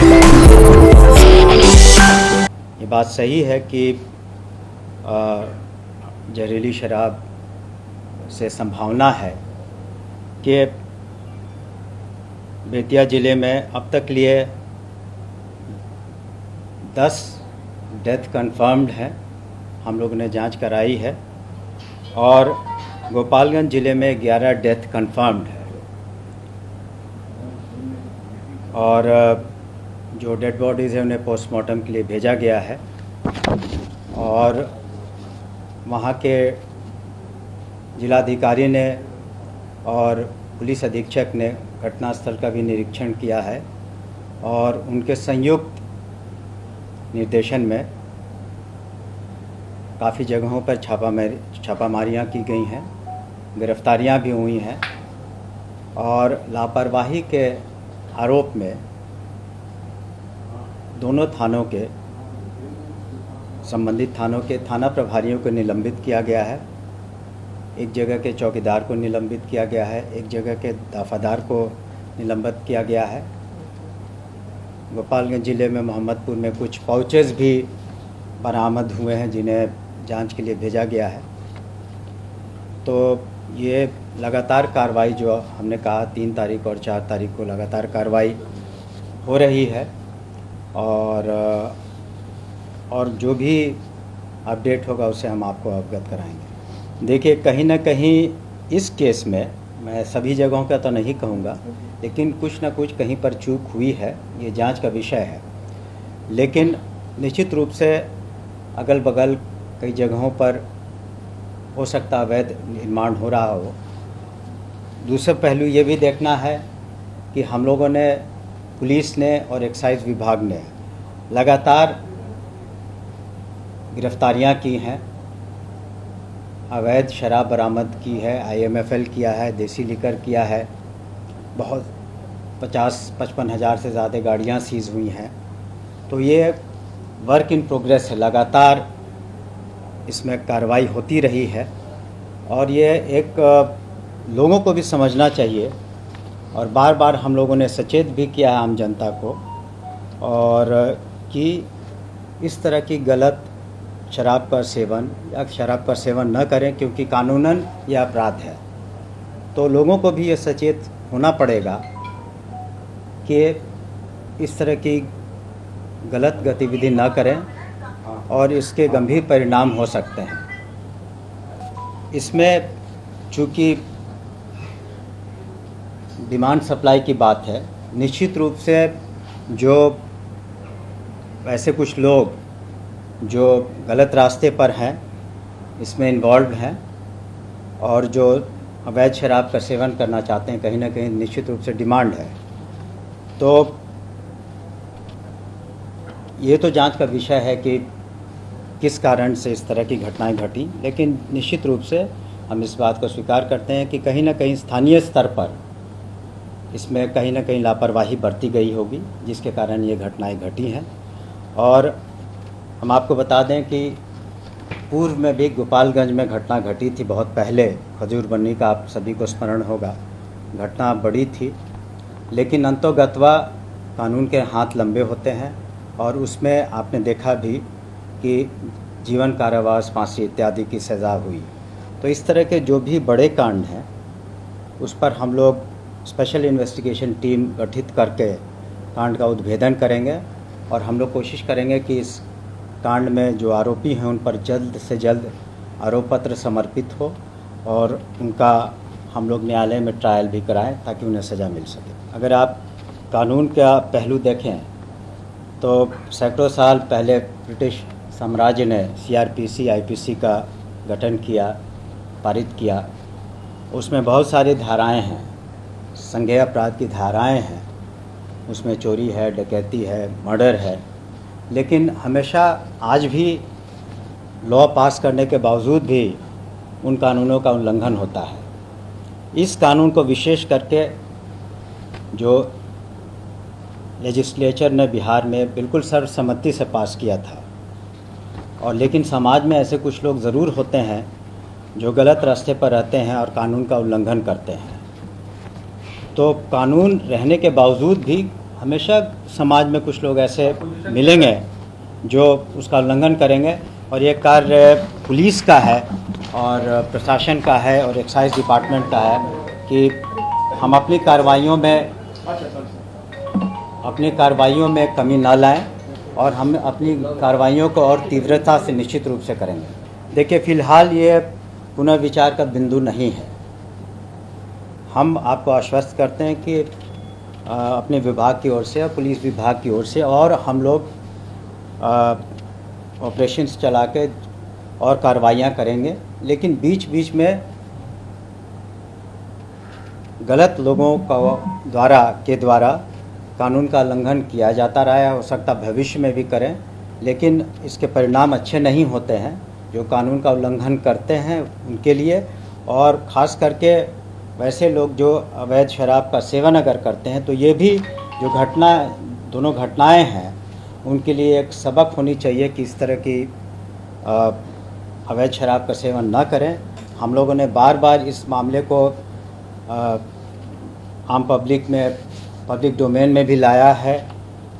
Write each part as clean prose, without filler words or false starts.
ये बात सही है कि जहरीली शराब से संभावना है कि बेतिया ज़िले में अब तक लिए 10 डेथ कंफर्म्ड हैं, हम लोगों ने जांच कराई है, और गोपालगंज ज़िले में 11 डेथ कंफर्म्ड है। और जो डेड बॉडीज़ हैं उन्हें पोस्टमार्टम के लिए भेजा गया है, और वहाँ के जिलाधिकारी ने और पुलिस अधीक्षक ने घटनास्थल का भी निरीक्षण किया है, और उनके संयुक्त निर्देशन में काफ़ी जगहों पर छापामारियाँ की गई हैं, गिरफ्तारियाँ भी हुई हैं, और लापरवाही के आरोप में दोनों थानों के संबंधित थानों के थाना प्रभारियों को निलंबित किया गया है। एक जगह के चौकीदार को निलंबित किया गया है, एक जगह के दफादार को निलंबित किया गया है। गोपालगंज ज़िले में मोहम्मदपुर में कुछ पाउचेस भी बरामद हुए हैं जिन्हें जांच के लिए भेजा गया है। तो ये लगातार कार्रवाई, जो हमने कहा 3 तारीख और 4 तारीख को लगातार कार्रवाई हो रही है, और जो भी अपडेट होगा उसे हम आपको अवगत कराएंगे। देखिए, कहीं ना कहीं इस केस में, मैं सभी जगहों का तो नहीं कहूँगा, लेकिन कुछ ना कुछ कहीं पर चूक हुई है, ये जांच का विषय है। लेकिन निश्चित रूप से अगल बगल कई जगहों पर हो सकता अवैध निर्माण हो रहा हो। दूसरा पहलू ये भी देखना है कि हम लोगों ने, पुलिस ने और एक्साइज विभाग ने लगातार गिरफ्तारियां की हैं, अवैध शराब बरामद की है, IMFL किया है, देसी लिकर किया है, बहुत 50-55 हज़ार से ज़्यादा गाड़ियां सीज हुई हैं। तो ये वर्क इन प्रोग्रेस है, लगातार इसमें कार्रवाई होती रही है, और ये एक लोगों को भी समझना चाहिए, और बार बार हम लोगों ने सचेत भी किया है आम जनता को, और कि इस तरह की गलत शराब का सेवन या शराब का सेवन न करें, क्योंकि कानूनन यह अपराध है। तो लोगों को भी ये सचेत होना पड़ेगा कि इस तरह की गलत गतिविधि न करें, और इसके गंभीर परिणाम हो सकते हैं। इसमें चूँकि डिमांड सप्लाई की बात है, निश्चित रूप से जो ऐसे कुछ लोग जो गलत रास्ते पर हैं, इसमें इन्वॉल्व हैं, और जो अवैध शराब का सेवन करना चाहते हैं, कहीं ना कहीं निश्चित रूप से डिमांड है। तो ये तो जांच का विषय है कि किस कारण से इस तरह की घटनाएं घटी, लेकिन निश्चित रूप से हम इस बात को स्वीकार करते हैं कि कहीं ना कहीं स्थानीय स्तर पर इसमें कहीं ना कहीं लापरवाही बरती गई होगी, जिसके कारण ये घटनाएं घटी हैं। और हम आपको बता दें कि पूर्व में भी गोपालगंज में घटना घटी थी बहुत पहले, खजूर बन्नी का आप सभी को स्मरण होगा। घटना बड़ी थी, लेकिन अंतोगत्वा कानून के हाथ लंबे होते हैं, और उसमें आपने देखा भी कि जीवन कारावास, फांसी इत्यादि की सज़ा हुई। तो इस तरह के जो भी बड़े कांड हैं उस पर हम लोग स्पेशल इन्वेस्टिगेशन टीम गठित करके कांड का उद्भेदन करेंगे, और हम लोग कोशिश करेंगे कि इस कांड में जो आरोपी हैं उन पर जल्द से जल्द आरोप पत्र समर्पित हो, और उनका हम लोग न्यायालय में ट्रायल भी कराएं ताकि उन्हें सज़ा मिल सके। अगर आप कानून का पहलू देखें तो सैकड़ों साल पहले ब्रिटिश साम्राज्य ने CRPC IPC का गठन किया, पारित किया। उसमें बहुत सारी धाराएं हैं, संज्ञेय अपराध की धाराएं हैं, उसमें चोरी है, डकैती है, मर्डर है। लेकिन हमेशा आज भी लॉ पास करने के बावजूद भी उन कानूनों का उल्लंघन होता है। इस कानून को विशेष करके जो लेजिस्लेचर ने बिहार में बिल्कुल सर्वसम्मति से पास किया था, और लेकिन समाज में ऐसे कुछ लोग ज़रूर होते हैं जो गलत रास्ते पर रहते हैं और कानून का उल्लंघन करते हैं। तो कानून रहने के बावजूद भी हमेशा समाज में कुछ लोग ऐसे मिलेंगे जो उसका उल्लंघन करेंगे, और ये कार्य पुलिस का है और प्रशासन का है और एक्साइज डिपार्टमेंट का है कि हम अपनी कार्रवाइयों में कमी ना लाएं और हम अपनी कार्रवाइयों को और तीव्रता से निश्चित रूप से करेंगे। देखिए, फ़िलहाल ये पुनर्विचार का बिंदु नहीं है। हम आपको आश्वस्त करते हैं कि अपने विभाग की ओर से, पुलिस विभाग की ओर से, और हम लोग ऑपरेशंस चला के और कार्रवाइयाँ करेंगे, लेकिन बीच बीच में गलत लोगों के द्वारा कानून का उल्लंघन किया जाता रहा है, हो सकता भविष्य में भी करें, लेकिन इसके परिणाम अच्छे नहीं होते हैं जो कानून का उल्लंघन करते हैं उनके लिए। और ख़ास करके वैसे लोग जो अवैध शराब का सेवन अगर करते हैं तो ये भी जो दोनों घटनाएं हैं उनके लिए एक सबक होनी चाहिए कि इस तरह की अवैध शराब का सेवन ना करें। हम लोगों ने बार बार इस मामले को आम पब्लिक डोमेन में भी लाया है,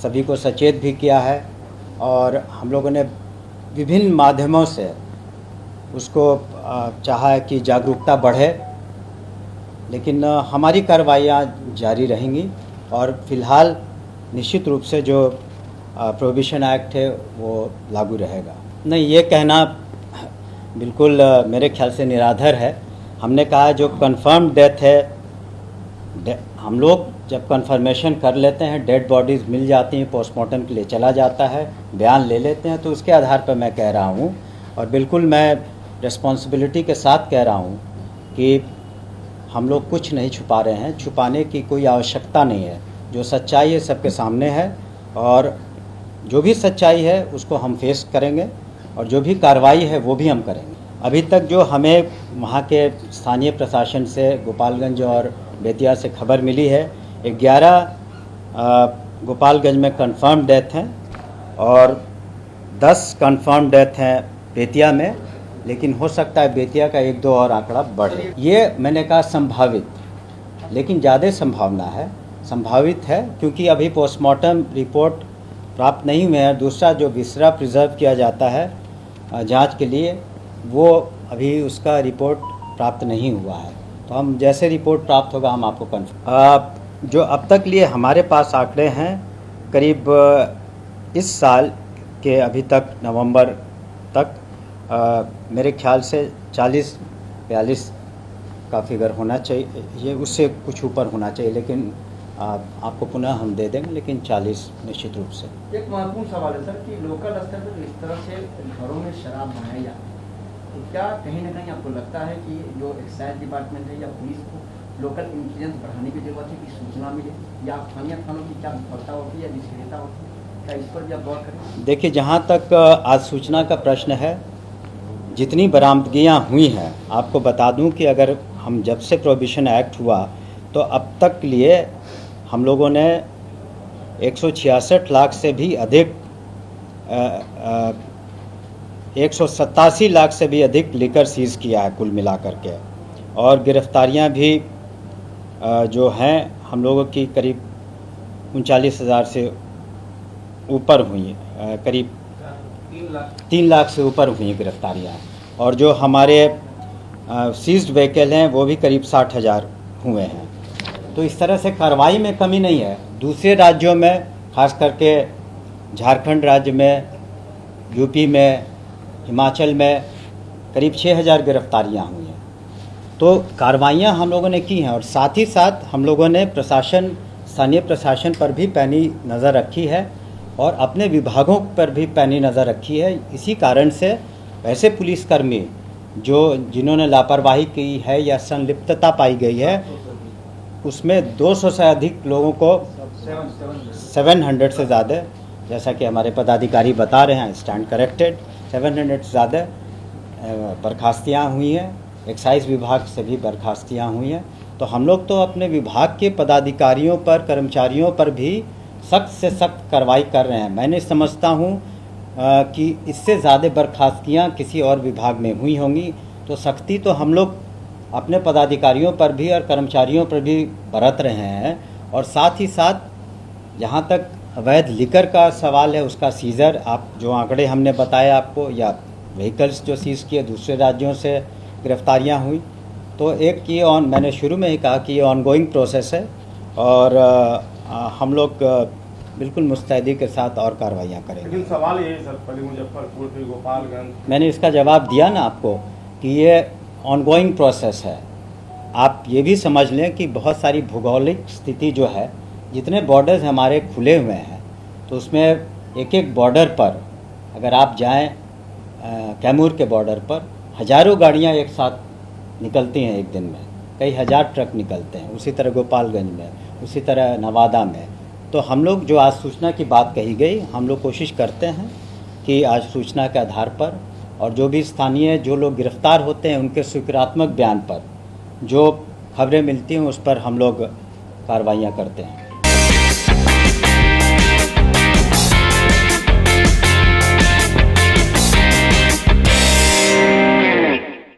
सभी को सचेत भी किया है, और हम लोगों ने विभिन्न माध्यमों से उसको चाहा है कि जागरूकता बढ़े, लेकिन हमारी कार्रवाइयाँ जारी रहेंगी। और फिलहाल निश्चित रूप से जो प्रोहिबिशन एक्ट है वो लागू रहेगा। नहीं, ये कहना बिल्कुल मेरे ख्याल से निराधार है। हमने कहा जो कंफर्म डेथ है, हम लोग जब कंफर्मेशन कर लेते हैं, डेड बॉडीज़ मिल जाती हैं, पोस्टमार्टम के लिए चला जाता है, बयान ले लेते हैं, तो उसके आधार पर मैं कह रहा हूँ, और बिल्कुल मैं रिस्पॉन्सिबिलिटी के साथ कह रहा हूँ कि हम लोग कुछ नहीं छुपा रहे हैं, छुपाने की कोई आवश्यकता नहीं है। जो सच्चाई है सबके सामने है, और जो भी सच्चाई है उसको हम फेस करेंगे, और जो भी कार्रवाई है वो भी हम करेंगे। अभी तक जो हमें वहाँ के स्थानीय प्रशासन से गोपालगंज और बेतिया से खबर मिली है, 11 गोपालगंज में कंफर्म डेथ हैं और 10 कंफर्म डेथ हैं बेतिया में, लेकिन हो सकता है बेतिया का 1-2 और आंकड़ा बढ़े। ये मैंने कहा संभावित, लेकिन ज़्यादा संभावित है क्योंकि अभी पोस्टमार्टम रिपोर्ट प्राप्त नहीं हुए हैं। दूसरा जो विसरा प्रिजर्व किया जाता है जांच के लिए, वो अभी उसका रिपोर्ट प्राप्त नहीं हुआ है। तो हम जैसे रिपोर्ट प्राप्त होगा हम आपको कन्फर्म। जो अब तक लिए हमारे पास आंकड़े हैं, करीब इस साल के अभी तक नवंबर तक मेरे ख्याल से 40-42 का फिगर होना चाहिए, ये उससे कुछ ऊपर होना चाहिए, लेकिन आपको पुनः हम दे देंगे, लेकिन 40 निश्चित रूप से। एक महत्वपूर्ण सवाल है सर कि लोकल स्तर पर इस तरह से घरों में शराब बनाई जाती है, तो क्या कहीं ना कहीं आपको लगता है कि जो एक्साइज डिपार्टमेंट है या पुलिस को लोकल इंटेलिजेंस बढ़ाने की जरूरत है कि सूचना मिले, या स्थानीय थानों की क्या विफलता होती है या निष्क्रियता होती है, क्या इस पर भी आप गौर करें? देखिए, जहाँ तक आज सूचना का प्रश्न है, जितनी बरामदगियाँ हुई हैं, आपको बता दूं कि अगर हम जब से प्रोहिबिशन एक्ट हुआ तो अब तक लिए हम लोगों ने 166 लाख से भी अधिक 187 लाख से भी अधिक लिकर सीज़ किया है कुल मिलाकर के, और गिरफ्तारियां भी जो हैं हम लोगों की करीब 39,000 से ऊपर हुई, करीब 3 लाख से ऊपर हुई गिरफ्तारियां, और जो हमारे सीज्ड व्हीकल हैं वो भी करीब 60,000 हुए हैं। तो इस तरह से कार्रवाई में कमी नहीं है। दूसरे राज्यों में, खास करके झारखंड राज्य में, यूपी में, हिमाचल में करीब 6,000 गिरफ्तारियां हुई हैं। तो कार्रवाइयां हम लोगों ने की हैं, और साथ ही साथ हम लोगों ने स्थानीय प्रशासन पर भी पैनी नज़र रखी है और अपने विभागों पर भी पैनी नज़र रखी है। इसी कारण से ऐसे पुलिसकर्मी जिन्होंने लापरवाही की है या संलिप्तता पाई गई है, उसमें 200 से अधिक लोगों को 700 से ज़्यादा, जैसा कि हमारे पदाधिकारी बता रहे हैं, स्टैंड करेक्टेड, 700 से ज़्यादा बर्खास्तियाँ हुई हैं। एक्साइज विभाग से भी बर्खास्तियाँ हुई हैं। तो हम लोग तो अपने विभाग के पदाधिकारियों पर, कर्मचारियों पर भी सख्त से सख्त कार्रवाई कर रहे हैं। मैं नहीं समझता हूँ कि इससे ज़्यादा बर्खास्तगियाँ किसी और विभाग में हुई होंगी। तो सख्ती तो हम लोग अपने पदाधिकारियों पर भी और कर्मचारियों पर भी बरत रहे हैं, और साथ ही साथ जहाँ तक अवैध लिकर का सवाल है, उसका सीज़र, आप जो आंकड़े हमने बताए आपको, या व्हीकल्स जो सीज़ किए, दूसरे राज्यों से गिरफ्तारियां हुई, तो एक ये मैंने शुरू में ही कहा कि ये ऑनगोइंग प्रोसेस है और हम लोग बिल्कुल मुस्तैदी के साथ और कार्रवाइयाँ करेंगे। लेकिन सवाल ये है सर, पहले मुजफ्फरपुर फिर गोपालगंज। मैंने इसका जवाब दिया ना आपको कि ये ऑनगोइंग प्रोसेस है। आप ये भी समझ लें कि बहुत सारी भौगोलिक स्थिति जो है, जितने बॉर्डर्स हमारे खुले हुए हैं, तो उसमें एक एक बॉर्डर पर अगर आप जाएं, कैमूर के बॉर्डर पर हज़ारों गाड़ियां एक साथ निकलती हैं एक दिन में, कई हज़ार ट्रक निकलते हैं। उसी तरह गोपालगंज में, उसी तरह नवादा में। तो हम लोग जो आज सूचना की बात कही गई, हम लोग कोशिश करते हैं कि आज सूचना के आधार पर और जो भी स्थानीय जो लोग गिरफ्तार होते हैं उनके स्वीकारात्मक बयान पर जो खबरें मिलती हैं उस पर हम लोग कार्रवाइयाँ करते हैं।